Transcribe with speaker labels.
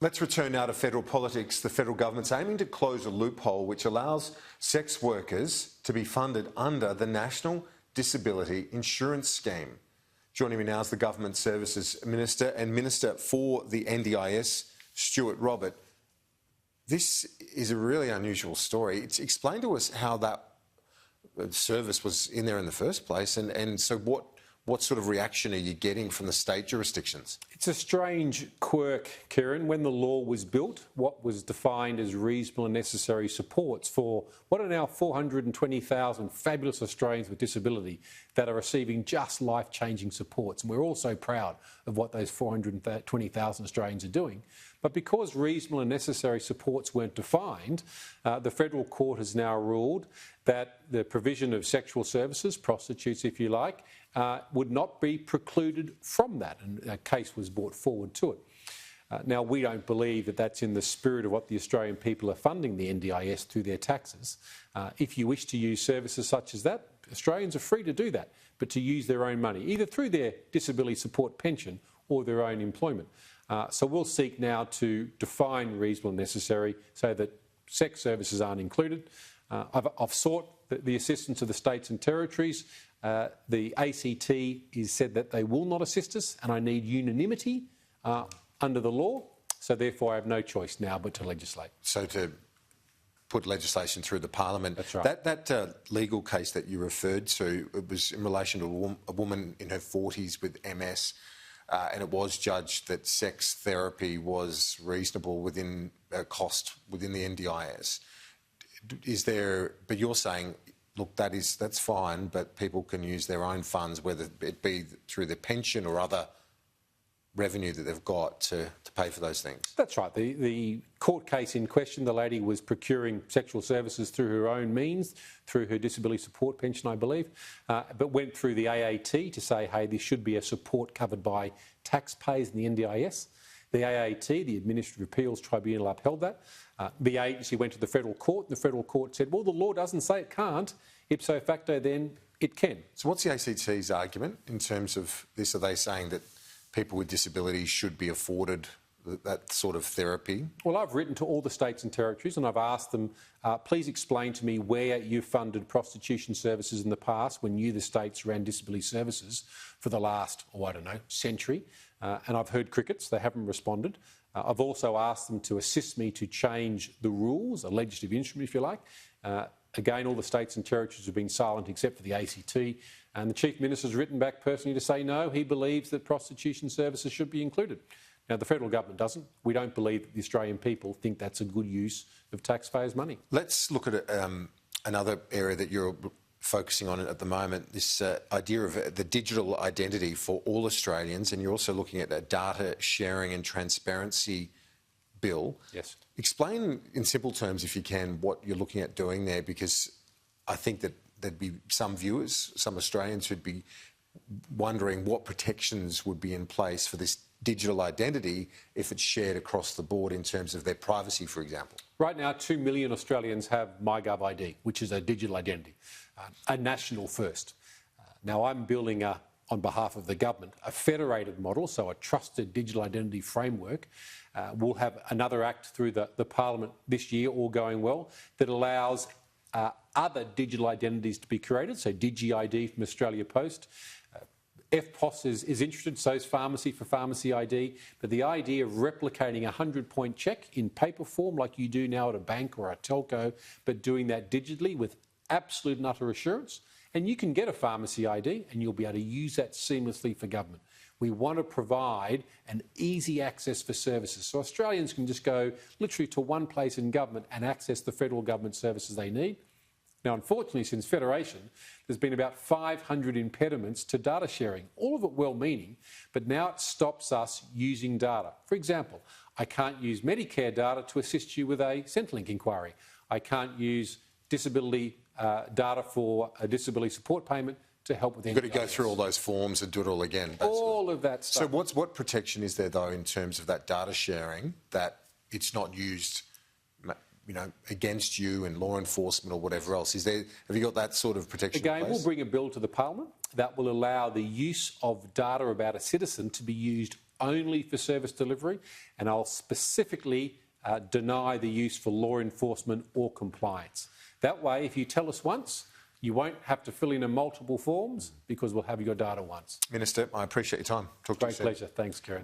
Speaker 1: Let's return now to federal politics. The federal government's aiming to close a loophole which allows sex workers to be funded under the National Disability Insurance Scheme. Joining me now is the Government Services Minister and Minister for the NDIS, Stuart Robert. This is a really unusual story. Explain to us how that service was in there in the first place, and so what sort of reaction are you getting from the state jurisdictions? It's
Speaker 2: a strange quirk, Kieran. When the law was built, what was defined as reasonable and necessary supports for what are now 420,000 fabulous Australians with disability that are receiving just life-changing supports. And we're all so proud of what those 420,000 Australians are doing. But because reasonable and necessary supports weren't defined, the federal court has now ruled that the provision of sexual services, prostitutes if you like, would not be precluded from that, and a case was brought forward to it. Now, we don't believe that that's in the spirit of what the Australian people are funding the NDIS through their taxes. If you wish to use services such as that, Australians are free to do that, but to use their own money, either through their disability support pension or their own employment. So we'll seek now to define reasonable and necessary so that sex services aren't included. I've sought the assistance of the states and territories. The ACT has said that they will not assist us, and I need unanimity under the law, so therefore I have no choice now but to legislate. So to put legislation through the Parliament. That's right. That legal case that you referred to, it was in relation to a woman in her 40s with MS, and it was judged that sex therapy was reasonable within cost within the NDIS. But you're saying, look, that's fine, but people can use their own funds, whether it be through their pension or other revenue that they've got to pay for those things. That's right. The court case in question, the lady was procuring sexual services through her own means, through her disability support pension, I believe, but went through the AAT to say, hey, this should be a support covered by taxpayers in the NDIS. The AAT, the Administrative Appeals Tribunal, upheld that. The agency went to the federal court. The federal court said, well, the law doesn't say it can't. Ipso facto, then it can. So what's the ACT's argument in terms of this? Are they saying that people with disabilities should be afforded that sort of therapy? Well, I've written to all the states and territories and I've asked them, please explain to me where you funded prostitution services in the past when you, the states, ran disability services for the last, century. And I've heard crickets, they haven't responded. I've also asked them to assist me to change the rules, a legislative instrument, if you like. Again, all the states and territories have been silent except for the ACT. And the Chief Minister's written back personally to say no, he believes that prostitution services should be included. Now, the federal government doesn't. We don't believe that the Australian people think that's a good use of taxpayers' money. Let's look at another area that you're focusing on at the moment, this idea of the digital identity for all Australians, and you're also looking at a data sharing and transparency bill. Yes. Explain in simple terms, if you can, what you're looking at doing there, because I think that there'd be some viewers, some Australians who'd be wondering what protections would be in place for this digital identity if it's shared across the board in terms of their privacy, for example. Right now, 2 million Australians have MyGov ID, which is a digital identity, a national first. Now, I'm building on behalf of the government, a federated model, so a trusted digital identity framework. We'll have another act through the Parliament this year, all going well, that allows other digital identities to be created, so DigiID from Australia Post. FPOS is interested, so is Pharmacy for Pharmacy ID, but the idea of replicating a 100-point check in paper form like you do now at a bank or a telco, but doing that digitally with absolute and utter assurance, and you can get a pharmacy ID and you'll be able to use that seamlessly for government. We want to provide an easy access for services, so Australians can just go literally to one place in government and access the federal government services they need. Now, unfortunately, since Federation, there's been about 500 impediments to data sharing, all of it well-meaning, but now it stops us using data. For example, I can't use Medicare data to assist you with a Centrelink inquiry. I can't use disability data for a disability support payment to help with NDIS. You've got to go through all those forms and do it all again, basically. All of that stuff. So what protection is there, though, in terms of that data sharing, that it's not used against you and law enforcement or whatever else? Have you got that sort of protection in place? Again, we'll bring a bill to the Parliament that will allow the use of data about a citizen to be used only for service delivery, and I'll specifically deny the use for law enforcement or compliance. That way, if you tell us once, you won't have to fill in multiple forms because we'll have your data once.
Speaker 1: Minister, I appreciate your time. Talk to you soon.
Speaker 2: Great pleasure. Thanks, Kieran.